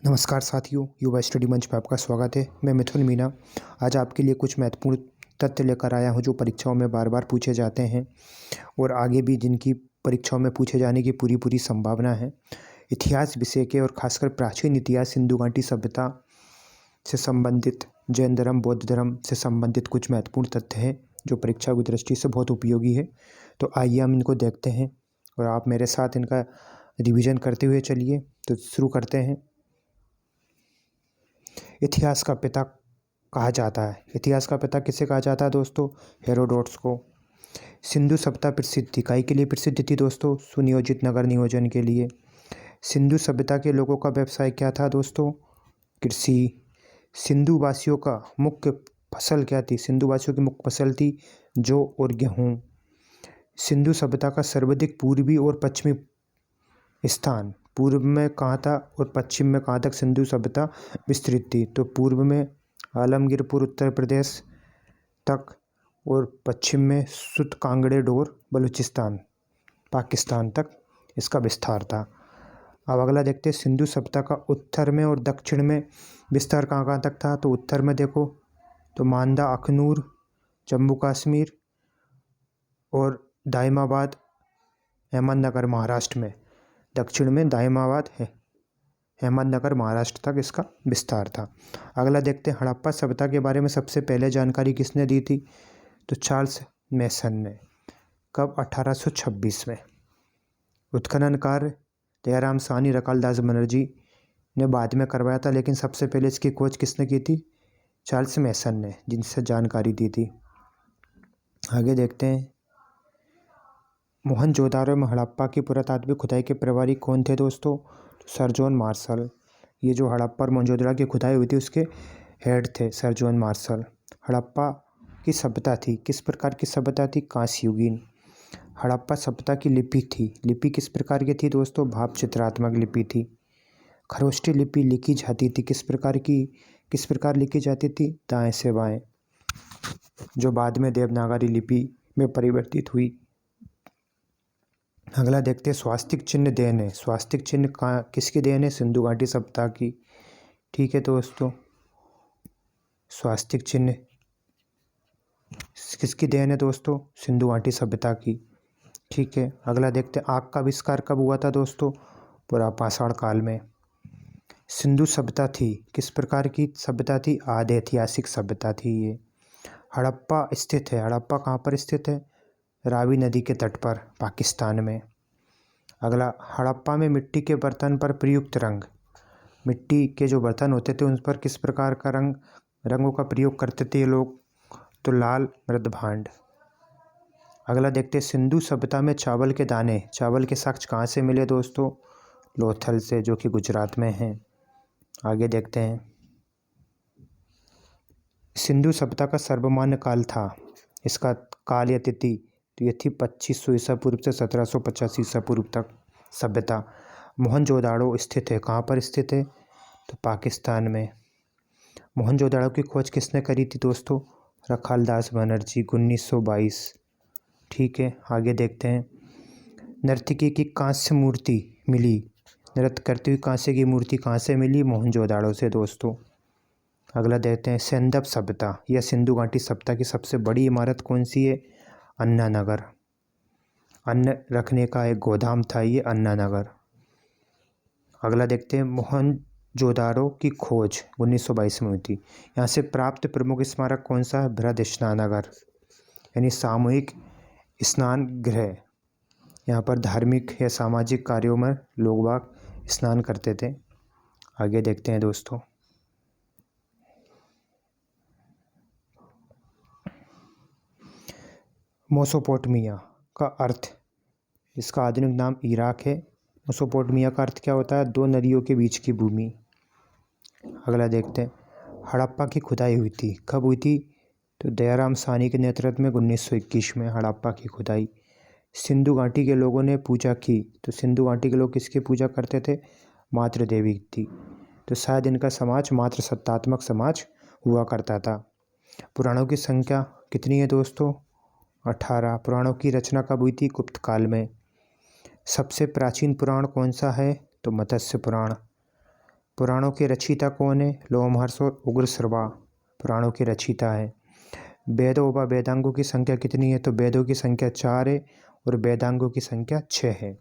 नमस्कार साथियों, युवा स्टडी मंच पर आपका स्वागत है। मैं मिथुन मीना आज आपके लिए कुछ महत्वपूर्ण तथ्य लेकर आया हूं जो परीक्षाओं में बार बार पूछे जाते हैं और आगे भी जिनकी परीक्षाओं में पूछे जाने की पूरी संभावना है। इतिहास विषय के और खासकर प्राचीन इतिहास सिंधु घाटी सभ्यता से संबंधित, जैन धर्म, बौद्ध धर्म से संबंधित कुछ महत्वपूर्ण तथ्य हैं जो परीक्षा की दृष्टि से बहुत उपयोगी है। तो आइए हम इनको देखते हैं और आप मेरे साथ इनका रिवीजन करते हुए चलिए। तो शुरू करते हैं। इतिहास का पिता कहा जाता है। इतिहास का पिता किसे कहा जाता है दोस्तों? हेरोडोट्स को। सिंधु सभ्यता प्रसिद्ध थी, काहे के लिए प्रसिद्ध थी दोस्तों? सुनियोजित नगर नियोजन के लिए। सिंधु सभ्यता के लोगों का व्यवसाय क्या था दोस्तों? कृषि। सिंधु वासियों का मुख्य फसल क्या थी? सिंधु वासियों की मुख्य फसल थी जौ और गेहूँ। सिंधु सभ्यता का सर्वाधिक पूर्वी और पश्चिमी स्थान पूर्व में कहाँ था और पश्चिम में कहाँ तक सिंधु सभ्यता विस्तृत थी? तो पूर्व में आलमगीरपुर उत्तर प्रदेश तक और पश्चिम में सुत कांगड़े डोर बलूचिस्तान पाकिस्तान तक इसका विस्तार था। अब अगला देखते हैं, सिंधु सभ्यता का उत्तर में और दक्षिण में विस्तार कहाँ कहाँ तक था? तो उत्तर में देखो तो मांदा, अखनूर, जम्मू कश्मीर और दाइमाबाद, अहमदनगर महाराष्ट्र में। दक्षिण में दाइमाबाद है, अहमदनगर महाराष्ट्र तक इसका विस्तार था। अगला देखते हैं, हड़प्पा सभ्यता के बारे में सबसे पहले जानकारी किसने दी थी? तो चार्ल्स मेसन ने। कब? 1826 में। उत्खनन कार्य दयाराम साहनी, रखालदास बनर्जी ने बाद में करवाया था, लेकिन सबसे पहले इसकी खोज किसने की थी? चार्ल्स मेसन ने, जिनसे जानकारी दी थी। आगे देखते हैं, मोहनजोदारो में हड़प्पा की पुरातात्विक खुदाई के प्रभारी कौन थे दोस्तों? Sir John Marshall. ये जो हड़प्पा और मोहनजोदड़ो की खुदाई हुई थी उसके हेड थे सर जॉन मार्शल। हड़प्पा की सभ्यता थी, किस प्रकार की सभ्यता थी? कांस्य युगीन। हड़प्पा सभ्यता की लिपि थी, लिपि किस प्रकार की थी दोस्तों? भाव चित्रात्मक लिपि थी। खरोष्टी लिपि लिखी जाती थी, किस प्रकार लिखी जाती थी? दाएं से बाएं, जो बाद में देवनागरी लिपि में परिवर्तित हुई। अगला देखते हैं, स्वास्तिक चिन्ह देन है। स्वास्तिक चिन्ह किसकी देन है? सिंधु घाटी सभ्यता की। ठीक है दोस्तों, स्वास्तिक चिन्ह किसकी देन है दोस्तों? सिंधु घाटी सभ्यता की। ठीक है, अगला देखते हैं, आग का आविष्कार कब हुआ था दोस्तों? पुरापाषाण काल में। सिंधु सभ्यता थी, किस प्रकार की सभ्यता थी? आदि ऐतिहासिक सभ्यता थी ये। हड़प्पा स्थित है, हड़प्पा कहाँ पर स्थित है? रावी नदी के तट पर, पाकिस्तान में। अगला, हड़प्पा में मिट्टी के बर्तन पर प्रयुक्त रंग, मिट्टी के जो बर्तन होते थे उन पर किस प्रकार का रंगों का प्रयोग करते थे ये लोग? तो लाल, मृदभांड। अगला देखते हैं, सिंधु सभ्यता में चावल के दाने, चावल के साक्ष्य कहाँ से मिले दोस्तों? लोथल से, जो कि गुजरात में है। आगे देखते हैं, सिंधु सभ्यता का सर्वमान्य काल था, इसका काल या तिथि तो ये थी 2500 ईसा पूर्व से 1750 ईसा पूर्व तक सभ्यता। मोहनजोदाड़ो स्थित है, कहाँ पर स्थित है? तो पाकिस्तान में। मोहनजोदाड़ो की खोज किसने करी थी दोस्तों? रखालदास बनर्जी, 1922। ठीक है, आगे देखते हैं, नर्तकी की कांस्य मूर्ति मिली, नृत्य करती हुई कांस्य की मूर्ति कहाँ से मिली? मोहनजोदाड़ो से दोस्तों। अगला देखते हैं, सेंदप सभ्यता या सिंधु घाटी सभ्यता की सबसे बड़ी इमारत कौन सी है? अन्ना नगर। अन्न रखने का एक गोदाम था ये अन्ना नगर। अगला देखते हैं, मोहनजोदाड़ो की खोज 1922 में हुई थी। यहाँ से प्राप्त प्रमुख स्मारक कौन सा है? बृहद स्नानागार, यानी सामूहिक स्नान गृह। यहाँ पर धार्मिक या सामाजिक कार्यों में लोग बाग स्नान करते थे। आगे देखते हैं दोस्तों, मेसोपोटामिया का अर्थ, इसका आधुनिक नाम इराक है। मेसोपोटामिया का अर्थ क्या होता है? दो नदियों के बीच की भूमि। अगला देखते हैं, हड़प्पा की खुदाई हुई थी, कब हुई थी? तो दयाराम साहनी के नेतृत्व में 1921 में हड़प्पा की खुदाई। सिंधु घाटी के लोगों ने पूजा की, तो सिंधु घाटी के लोग किसकी पूजा करते थे? मातृ देवी थी, तो शायद इनका समाज मातृ सत्तात्मक समाज हुआ करता था। पुराणों की संख्या कितनी है दोस्तों? 18। पुराणों की रचना कब हुई थी? गुप्त काल में। सबसे प्राचीन पुराण कौन सा है? तो मत्स्य पुराण। पुराणों के रचयिता कौन है? लोमहर्ष और उग्रश्रवा पुराणों के रचयिता है। वेदों व वेदांगों की संख्या कितनी है? तो वेदों की संख्या 4 है और वेदांगों की संख्या 6 है।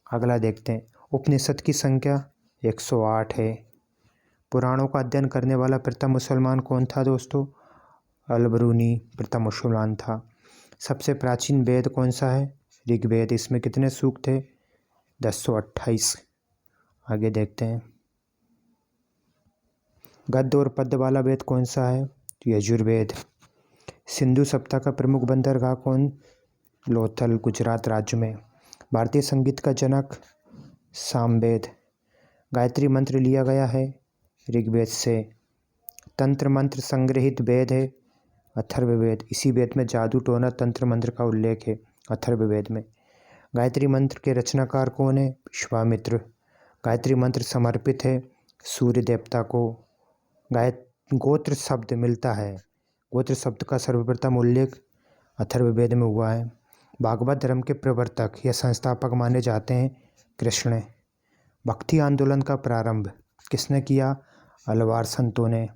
अगला देखते हैं, उपनिषद की संख्या 108 है। पुराणों का अध्ययन करने वाला प्रथम मुसलमान कौन था दोस्तों? अल-बरूनी प्रथम मुसलमान था। सबसे प्राचीन वेद कौन सा है? ऋग्वेद। इसमें कितने सूक्त थे? 1028। आगे देखते हैं, गद्य और पद्य वाला वेद कौन सा है? तो यजुर्वेद। सिंधु सभ्यता का प्रमुख बंदरगाह कौन? लोथल, गुजरात राज्य में। भारतीय संगीत का जनक? सामवेद। गायत्री मंत्र लिया गया है ऋग्वेद से। तंत्र मंत्र संग्रहित वेद है अथर्ववेद। इसी वेद में जादू टोना तंत्र मंत्र का उल्लेख है अथर्ववेद में। गायत्री मंत्र के रचनाकार कौन है? विश्वामित्र। गायत्री मंत्र समर्पित है सूर्य देवता को। गोत्र शब्द मिलता है। गोत्र शब्द का सर्वप्रथम उल्लेख अथर्ववेद में हुआ है। भागवत धर्म के प्रवर्तक या संस्थापक माने जाते हैं कृष्ण। भक्ति आंदोलन का प्रारंभ किसने किया? अलवार संतों ने।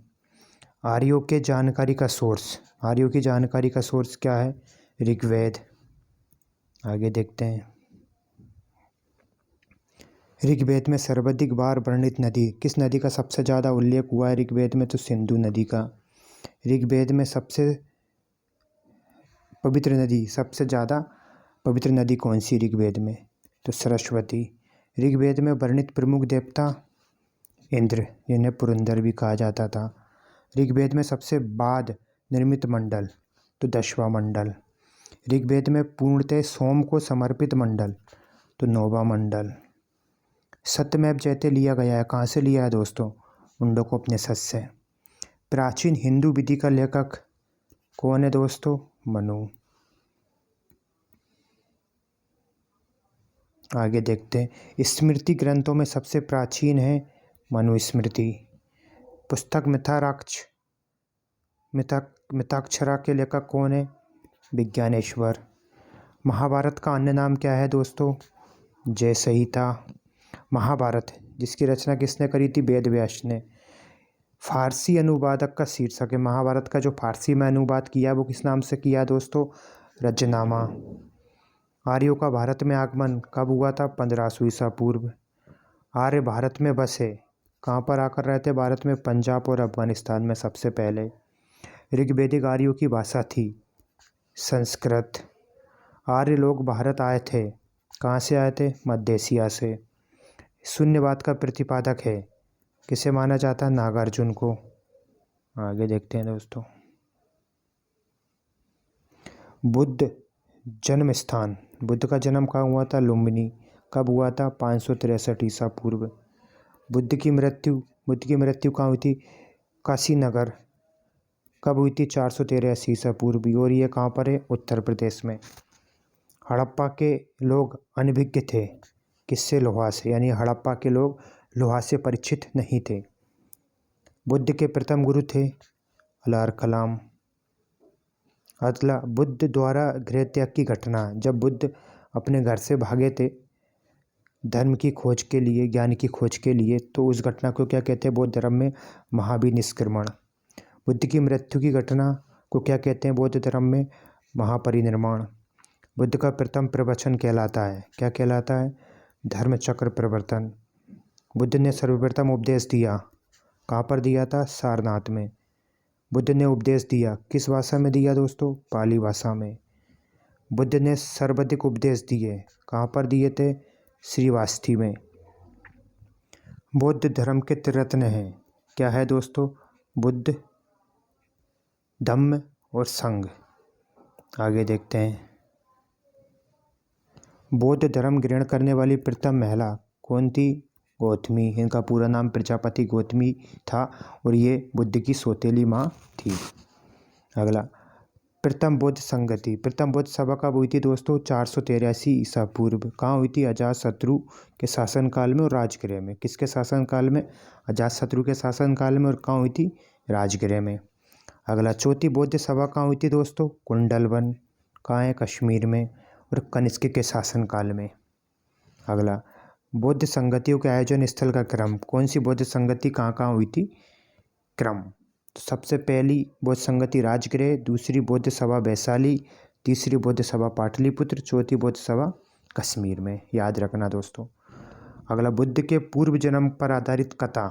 आर्यों के जानकारी का सोर्स, आर्यों की जानकारी का सोर्स क्या है? ऋग्वेद। आगे देखते हैं, ऋग्वेद में सर्वाधिक बार वर्णित नदी, किस नदी का सबसे ज़्यादा उल्लेख हुआ है ऋग्वेद में? तो सिंधु नदी का। ऋग्वेद में सबसे पवित्र नदी, सबसे ज़्यादा पवित्र नदी कौन सी ऋग्वेद में? तो सरस्वती। ऋग्वेद में वर्णित प्रमुख देवता इंद्र, जिन्हें पुरंदर भी कहा जाता था। ऋग्वेद में सबसे बाद निर्मित मंडल, तो 10वां मंडल। ऋग्वेद में पूर्णतः सोम को समर्पित मंडल, तो 9वां मंडल। सत्यमेव जयते लिया गया है, कहाँ से लिया है दोस्तों? मुंडकोपनिषद से। प्राचीन हिंदू विधि का लेखक कौन है दोस्तों? मनु। आगे देखते हैं, स्मृति ग्रंथों में सबसे प्राचीन है मनुस्मृति। पुस्तक मिताक्षरा के लेखक कौन है? विज्ञानेश्वर। महाभारत का अन्य नाम क्या है दोस्तों? जय संहिता। महाभारत जिसकी रचना किसने करी थी? वेद व्यास ने। फारसी अनुवादक का शीर्षक है महाभारत का, जो फारसी में अनुवाद किया वो किस नाम से किया दोस्तों? रजनामा। आर्यों का भारत में आगमन कब हुआ था? 1500 ईसा पूर्व। आर्य भारत में बसे, कहाँ पर आकर रहते? भारत में पंजाब और अफगानिस्तान में सबसे पहले। ऋग्वेदिक आर्यों की भाषा थी संस्कृत। आर्य लोग भारत आए थे, कहाँ से आए थे? मध्य एशिया से। शून्यवाद का प्रतिपादक है, किसे माना जाता है? नागार्जुन को। आगे देखते हैं दोस्तों, बुद्ध जन्म स्थान, बुद्ध का जन्म कहाँ हुआ था? लुम्बिनी। कब हुआ था? 563 ईसा पूर्व। बुद्ध की मृत्यु कहाँ हुई थी? काशी नगर। कब हुई थी? 483 ईसा पूर्व। और ये कहाँ पर है? उत्तर प्रदेश में। हड़प्पा के लोग अनभिज्ञ थे, किससे? लोहा से, यानी हड़प्पा के लोग लोहा से परिचित नहीं थे। बुद्ध के प्रथम गुरु थे अलार कलाम। बुद्ध द्वारा गृह त्याग की घटना, जब बुद्ध अपने घर से भागे थे धर्म की खोज के लिए, ज्ञान की खोज के लिए, तो उस घटना को क्या कहते हैं बौद्ध धर्म में? महाभिनिष्क्रमण। बुद्ध की मृत्यु की घटना को क्या कहते हैं बौद्ध धर्म में? महापरिनिर्वाण। बुद्ध का प्रथम प्रवचन कहलाता है, क्या कहलाता है? धर्म चक्र प्रवर्तन। बुद्ध ने सर्वप्रथम उपदेश दिया, कहाँ पर दिया था? सारनाथ में। बुद्ध ने उपदेश दिया, किस भाषा में दिया दोस्तों? पाली भाषा में। बुद्ध ने सर्वाधिक उपदेश दिए, कहाँ पर दिए थे? श्रीवास्तव में। बौद्ध धर्म के त्रिरत्न हैं, क्या है दोस्तों? बुद्ध, धम्म और संघ। आगे देखते हैं, बौद्ध धर्म ग्रहण करने वाली प्रथम महिला कौन थी? गौतमी। इनका पूरा नाम प्रजापति गौतमी था और ये बुद्ध की सौतेली माँ थी। अगला, प्रथम बौद्ध संगति, प्रथम बौद्ध सभा कब हुई थी दोस्तों? 483 ईसा पूर्व। कहाँ हुई थी? अजातशत्रु के शासनकाल में और राजगृह में। किसके शासनकाल में? अजातशत्रु के शासनकाल में। और कहाँ हुई थी? राजगृह में। अगला, चौथी बौद्ध सभा कहाँ हुई थी दोस्तों? कुंडलवन। कहाँ है? कश्मीर में। और कनिष्क के शासनकाल में। अगला, बौद्ध संगतियों के आयोजन स्थल का क्रम, कौन सी बौद्ध संगति कहाँ कहाँ हुई थी, क्रम। तो सबसे पहली बौद्ध संगति राजगृह, दूसरी बौद्ध सभा वैशाली, तीसरी बौद्ध सभा पाटलिपुत्र, चौथी बौद्ध सभा कश्मीर में, याद रखना दोस्तों। अगला, बुद्ध के पूर्व जन्म पर आधारित कथा,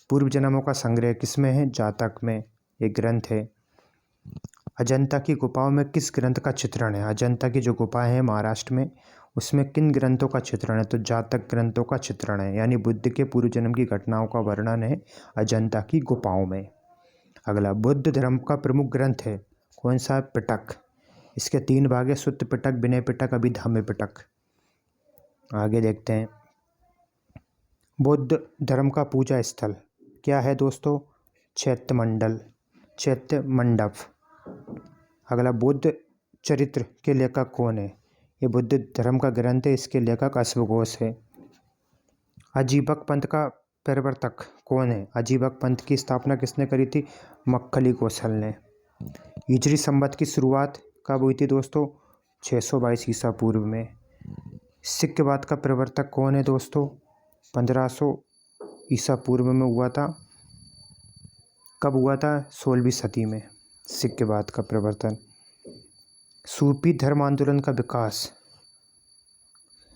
पूर्व जन्मों का संग्रह किसमें है, जातक में, एक ग्रंथ है। अजंता की गुफाओं में किस ग्रंथ का चित्रण है, अजंता की जो गुफाएं हैं महाराष्ट्र में उसमें किन ग्रंथों का चित्रण है, तो जातक ग्रंथों का चित्रण है, यानी बुद्ध के पूर्व जन्म की घटनाओं का वर्णन है अजंता की गुफाओं में। अगला, बुद्ध धर्म का प्रमुख ग्रंथ है कौन सा, पिटक। इसके 3 भाग है, सुत्त पिटक, विनय पिटक, अभिधम्म पिटक। आगे देखते हैं, बौद्ध धर्म का पूजा स्थल क्या है दोस्तों, चैत्य मंडल, चैत्य मंडप। अगला, बुद्ध चरित्र के लेखक कौन है, ये बुद्ध धर्म का ग्रंथ है, इसके लेखक अश्वघोष है। अजीबक पंथ का प्रवर्तक कौन है, अजीबक पंथ की स्थापना किसने करी थी, मक्खली कौशल ने। हिजरी संवत की शुरुआत कब हुई थी दोस्तों, 622 ईसा पूर्व में। सिक्खवाद का प्रवर्तक कौन है दोस्तों, 1500 ईसा पूर्व में हुआ था। कब हुआ था, 16वीं सदी में सिक्खवाद का प्रवर्तन। सूफी धर्म आंदोलन का विकास,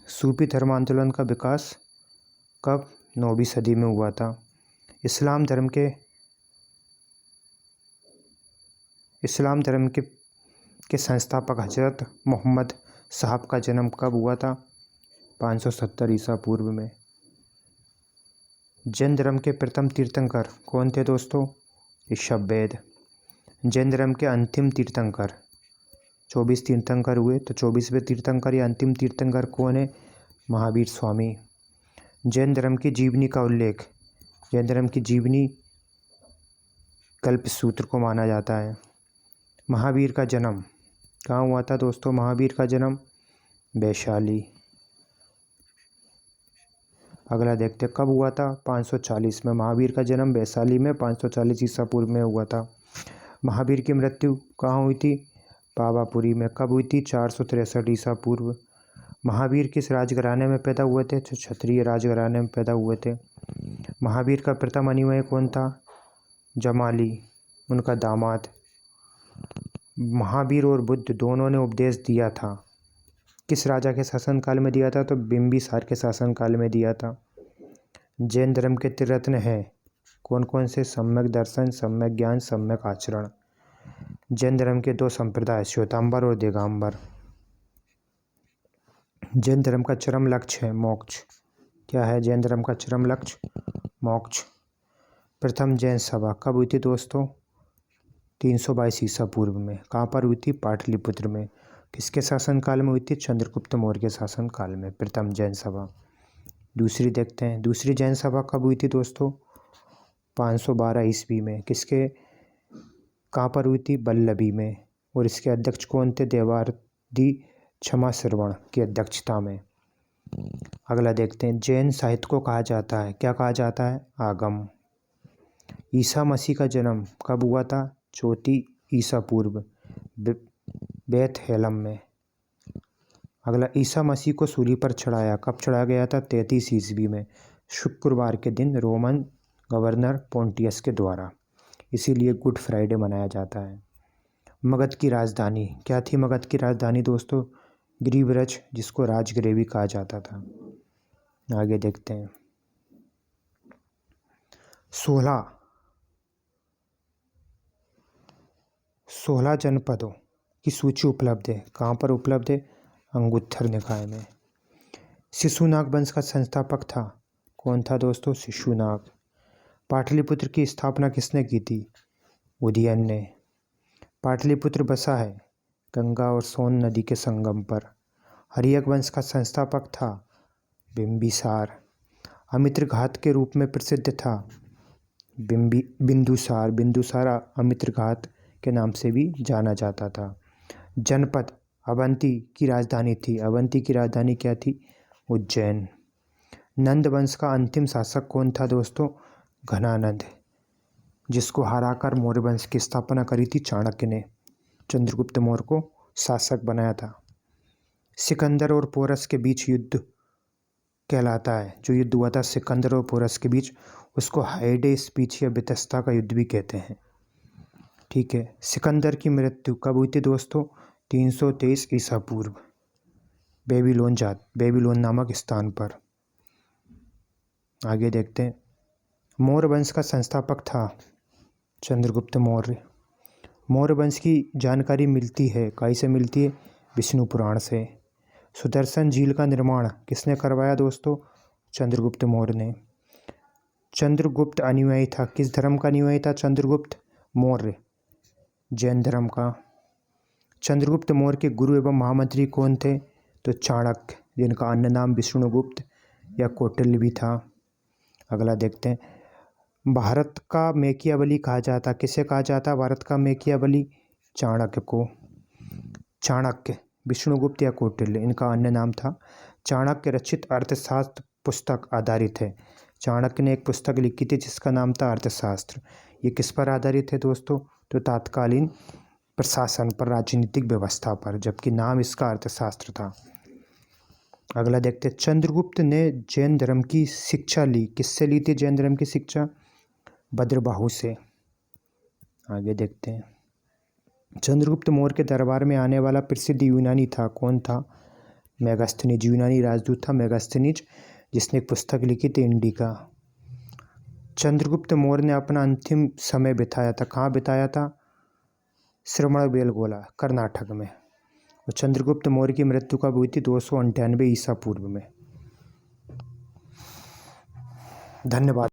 सूफी धर्म आंदोलन का विकास कब, 9वीं सदी में हुआ था। इस्लाम धर्म के संस्थापक हजरत मोहम्मद साहब का जन्म कब हुआ था, 570 ईसा पूर्व में। जैन धर्म के प्रथम तीर्थंकर कौन थे दोस्तों, ऋषभवेद। जैन धर्म के अंतिम तीर्थंकर, 24 तीर्थंकर हुए, तो 24वें तीर्थंकर या अंतिम तीर्थंकर कौन है, महावीर स्वामी। जैन धर्म की जीवनी का उल्लेख, जैन धर्म की जीवनी कल्पसूत्र को माना जाता है। महावीर का जन्म कहाँ हुआ था दोस्तों, महावीर का जन्म वैशाली। अगला देखते हैं, कब हुआ था, 540 में। महावीर का जन्म वैशाली में 540 ईसा पूर्व में हुआ था। महावीर की मृत्यु कहाँ हुई थी, पावापुरी में। कब हुई थी, 463 ईसा पूर्व। महावीर किस राजघराने में पैदा हुए थे, तो क्षत्रिय राजघराने में पैदा हुए थे। महावीर का प्रथम अनुयायी कौन था, जमाली, उनका दामाद। महावीर और बुद्ध दोनों ने उपदेश दिया था, किस राजा के शासनकाल में दिया था, तो बिंबिसार के शासनकाल में दिया था। जैन धर्म के त्रिरत्न हैं कौन कौन से, सम्यक दर्शन, सम्यक ज्ञान, सम्यक आचरण। जैन धर्म के 2 संप्रदाय, श्वेतांबर और दिगंबर। जैन धर्म का चरम लक्ष्य है मोक्ष, क्या है जैन धर्म का चरम लक्ष्य, मोक्ष। प्रथम जैन सभा कब हुई थी दोस्तों, 322 ईसा पूर्व में। कहाँ पर हुई थी, पाटलिपुत्र में। किसके शासनकाल में हुई थी, चंद्रगुप्त मौर्य के शासनकाल में प्रथम जैन सभा। दूसरी देखते हैं, दूसरी जैन सभा कब हुई थी दोस्तों, 512 ईस्वी में। किसके, कहाँ पर हुई थी, बल्लभी में। और इसके अध्यक्ष कौन थे, देवारदी क्षमा श्रवण की अध्यक्षता में। अगला देखते हैं, जैन साहित्य को कहा जाता है, क्या कहा जाता है, आगम। ईसा मसीह का जन्म कब हुआ था, 34 ईसा पूर्व, बेथलेहम में। अगला, ईसा मसीह को सूली पर चढ़ाया कब चढ़ाया गया था, 33 ईस्वी में, शुक्रवार के दिन रोमन गवर्नर पोंटियस के द्वारा, इसीलिए गुड फ्राइडे मनाया जाता है। मगध की राजधानी क्या थी, मगध की राजधानी दोस्तों, गिरिव्रज, जिसको राजगृह भी कहा जाता था। आगे देखते हैं, 16 जनपदों की सूची उपलब्ध है, कहाँ पर उपलब्ध है, अंगुत्थर निकाय में। शिशुनाग वंश का संस्थापक था, कौन था दोस्तों, शिशुनाग। पाटलिपुत्र की स्थापना किसने की थी, उदयन ने। पाटलिपुत्र बसा है गंगा और सोन नदी के संगम पर। हर्यक वंश का संस्थापक था बिंबिसार। अमित्रघात के रूप में प्रसिद्ध था बिंदुसार, बिंदुसार अमित्रघात के नाम से भी जाना जाता था। जनपद अवंती की राजधानी थी, अवंती की राजधानी क्या थी, उज्जैन। नंद वंश का अंतिम शासक कौन था दोस्तों, घनानंद, जिसको हराकर मौर्य वंश की स्थापना करी थी चाणक्य ने, चंद्रगुप्त मौर्य को शासक बनाया था। सिकंदर और पोरस के बीच युद्ध कहलाता है। जो युद्ध हुआ था सिकंदर और पोरस के बीच, उसको हाइडे स्पीच या बितस्ता का युद्ध भी कहते हैं। ठीक है, सिकंदर की मृत्यु कब हुई थी दोस्तों? 323 ईसा पूर्व, बेबीलोन नामक स्थान पर। आगे देखते हैं। मौर्य वंश का संस्थापक था चंद्रगुप्त मौर्य। मौर्य वंश की जानकारी मिलती है, कहीं से मिलती है? विष्णु पुराण से। सुदर्शन झील का निर्माण किसने करवाया दोस्तों? चंद्रगुप्त मौर्य ने। चंद्रगुप्त अनुयायी था, किस धर्म का अनुयायी था चंद्रगुप्त मौर्य? जैन धर्म का। चंद्रगुप्त मौर्य के गुरु एवं महामंत्री कौन थे? तो चाणक्य, जिनका अन्य नाम विष्णुगुप्त या कौटिल्य भी था। अगला देखते हैं। भारत का मेकियावली कहा जाता, किसे कहा जाता भारत का मेकियावली? चाणक्य को। चाणक्य, विष्णुगुप्त या कौटिल्य, इनका अन्य नाम था। चाणक्य रचित अर्थशास्त्र पुस्तक आधारित है। चाणक्य ने एक पुस्तक लिखी थी जिसका नाम था अर्थशास्त्र। ये किस पर आधारित है दोस्तों? तो तत्कालीन प्रशासन पर, राजनीतिक व्यवस्था पर, जबकि नाम इसका अर्थशास्त्र था। अगला देखते हैं। चंद्रगुप्त ने जैन धर्म की शिक्षा ली, किससे ली थी जैन धर्म की शिक्षा? भद्रबाहु से। आगे देखते हैं। चंद्रगुप्त मौर्य के दरबार में आने वाला प्रसिद्ध यूनानी था, कौन था? मेगास्थनीज, यूनानी राजदूत था मेगास्थनीज, जिसने एक पुस्तक लिखी थी इंडिका। चंद्रगुप्त मौर्य ने अपना अंतिम समय बिताया था, कहाँ बिताया था? श्रवणबेलगोला, कर्नाटक में। और चंद्रगुप्त मौर्य की मृत्यु कब हुई थी? 298 ईसा पूर्व में। धन्यवाद।